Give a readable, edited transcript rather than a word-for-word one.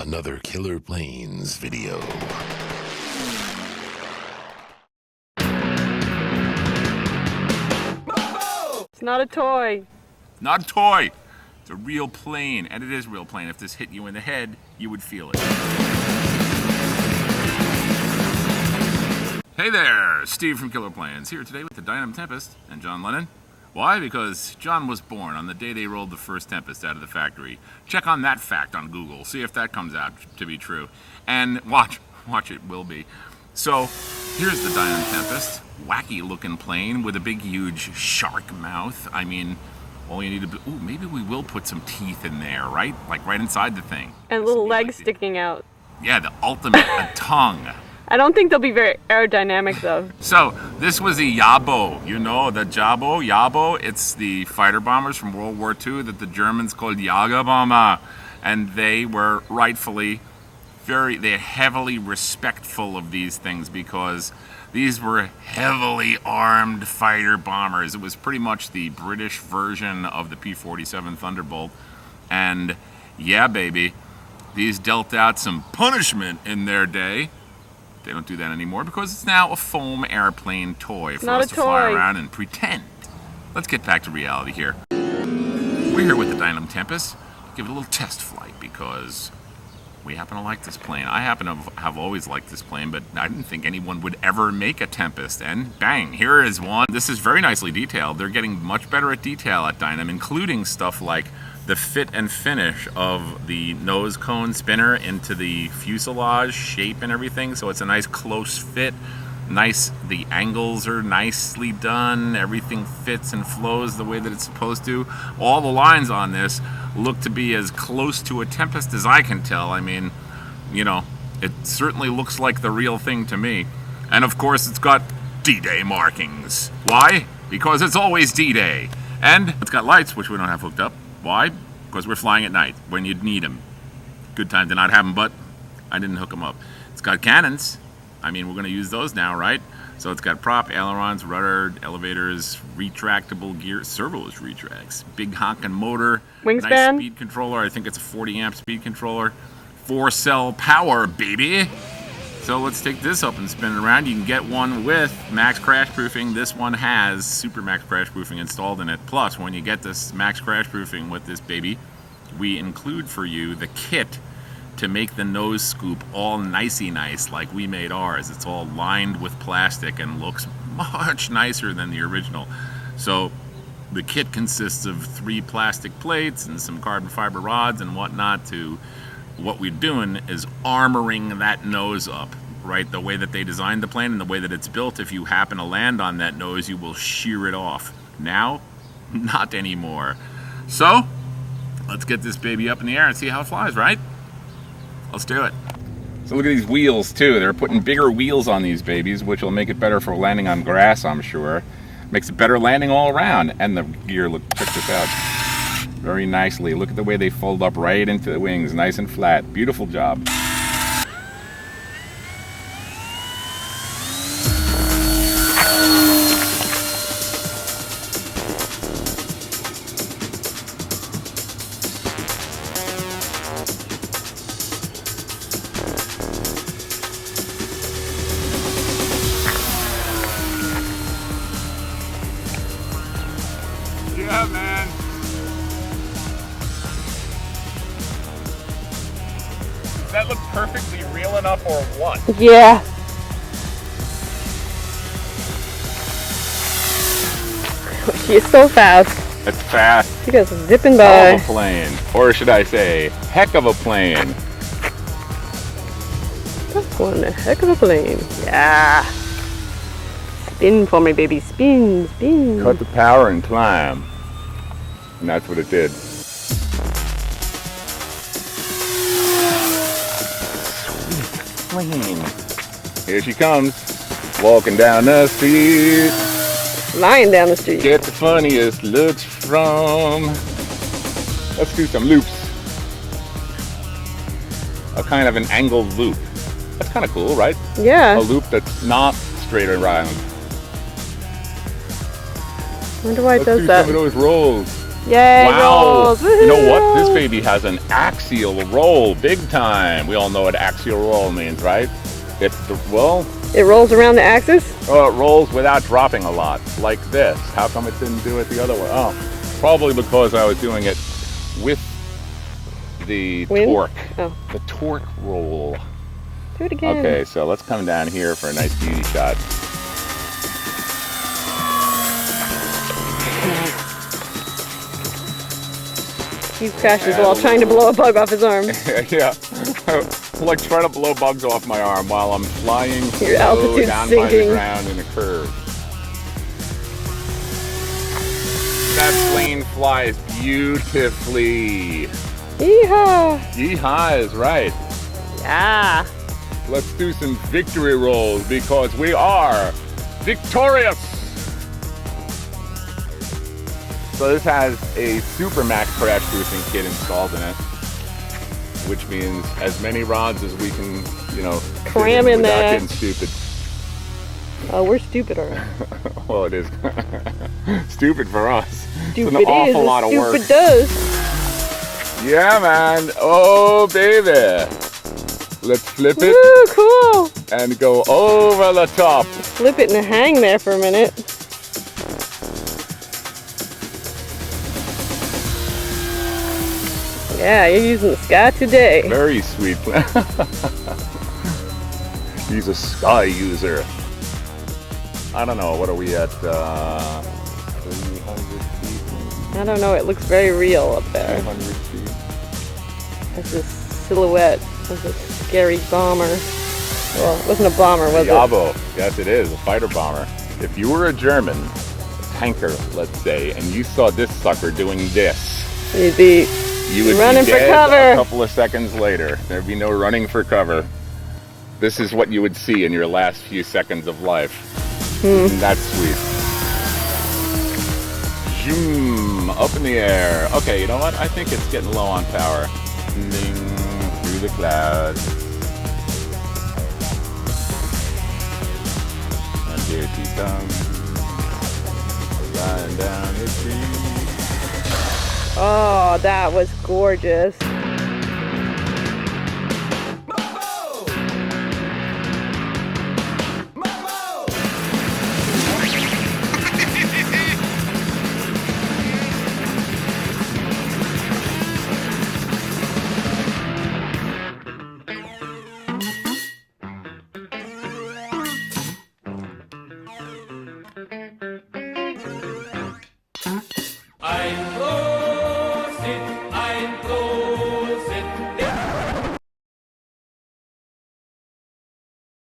another Killer Planes video. It's not a toy. Not a toy. It's a real plane, and it is a real plane. If this hit you in the head, you would feel it. Hey there, Steve from Killer Planes, here today with the Dynam Tempest and John Lennon. Why? Because John was born on the day they rolled the first Tempest out of the factory. Check on that fact on Google, see if that comes out to be true. And watch it will be. So, here's the Dynam Tempest. Wacky looking plane with a big huge shark mouth. I mean, all you need to ooh, maybe we will put some teeth in there, right? Like right inside the thing. And little legs sticking out. Yeah, the ultimate a tongue. I don't think they'll be very aerodynamic though. So, this was the Yabo, you know, the Yabo, it's the fighter bombers from World War II that the Germans called Jagerbomber. And they were rightfully they're heavily respectful of these things because these were heavily armed fighter bombers. It was pretty much the British version of the P-47 Thunderbolt. And yeah, baby, these dealt out some punishment in their day. They don't do that anymore because it's now a foam airplane toy for us to fly around and pretend. Let's get back to reality here. We're here with the Dynam Tempest. Give it a little test flight because we happen to like this plane. I happen to have always liked this plane, but I didn't think anyone would ever make a Tempest. And bang, here is one. This is very nicely detailed. They're getting much better at detail at Dynam, including stuff like the fit and finish of the nose cone spinner into the fuselage shape and everything. So it's a nice close fit. Nice, the angles are nicely done. Everything fits and flows the way that it's supposed to. All the lines on this look to be as close to a Tempest as I can tell. I mean, you know, it certainly looks like the real thing to me. And of course, it's got D-Day markings. Why? Because it's always D-Day. And it's got lights, which we don't have hooked up. Why? Because we're flying at night when you'd need them. Good time to not have them, but I didn't hook them up. It's got cannons. I mean, we're going to use those now, right? So it's got prop, ailerons, rudder, elevators, retractable gear, servos retracts, big honking motor, wingspan, nice speed controller. I think it's a 40 amp speed controller, 4-cell power, baby. So let's take this up and spin it around. You can get one with max crash proofing. This one has super max crash proofing installed in it. Plus, when you get this max crash proofing with this baby, we include for you the kit to make the nose scoop all nicey nice like we made ours. It's all lined with plastic and looks much nicer than the original. So the kit consists of 3 plastic plates and some carbon fiber rods and whatnot. To what we're doing is armoring that nose up, right? The way that they designed the plane and the way that it's built, if you happen to land on that nose, you will shear it off. Now, not anymore. So let's get this baby up in the air and see how it flies, right? Let's do it. So look at these wheels too. They're putting bigger wheels on these babies, which will make it better for landing on grass, I'm sure. Makes it better landing all around. And the gear, look, check this out. Very nicely. Look at the way they fold up right into the wings, nice and flat. Beautiful job. Yeah, man. Does that look perfectly real enough or what? Yeah. She is so fast. It's fast. She goes zipping Hell by. of a plane. Or should I say, heck of a plane. That's one heck of a plane. Yeah. Spin for me, baby. Spin, spin. Cut the power and climb. And that's what it did. Sweet plane. Here she comes, walking down the street. Flying down the street. Get the funniest looks from. Let's do some loops. A kind of an angled loop. That's kind of cool, right? Yeah. A loop that's not straight around. I wonder why it does Let's do that. some of those rolls. Yay, Wow. rolls. You know what? This baby has an axe axial roll, big time. We all know what axial roll means, right? It rolls around the axis? Oh, it rolls without dropping a lot, like this. How come it didn't do it the other way? Oh, probably because I was doing it with the torque. Oh. The torque roll. Do it again. Okay, so let's come down here for a nice beauty shot. He crashes while trying to blow a bug off his arm. Yeah, like trying to blow bugs off my arm while I'm flying Your altitude's down by the sinking. ground in a curve. That plane flies beautifully. Yeehaw! Yeehaw is right. Yeah. Let's do some victory rolls because we are victorious. So this has a Super Max Crashproofing kit installed in it, which means as many rods as we can, cram in without there. getting stupid. Oh, we're stupid, alright. Well, it is stupid for us. Stupid it's an awful is, lot of work. stupid does. Yeah, man. Oh, baby. Let's flip it Woo, cool. and go over the top. Flip it and hang there for a minute. Yeah, you're using the sky today. Very sweet. He's a sky user. I don't know. What are we at? 300 feet? I don't know, it looks very real up there. 200 feet. There's this silhouette of a scary bomber. Well, it wasn't a bomber, was it? Yabo. Yes, it is. A fighter bomber. If you were a German tanker, let's say, and you saw this sucker doing this, you would running be for dead cover. a couple of seconds later. There'd be no running for cover. This is what you would see in your last few seconds of life. Isn't that sweet? Zoom, up in the air. Okay, you know what? I think it's getting low on power. Ding, through the clouds. And here she comes. Flying down the street. Oh, that was gorgeous.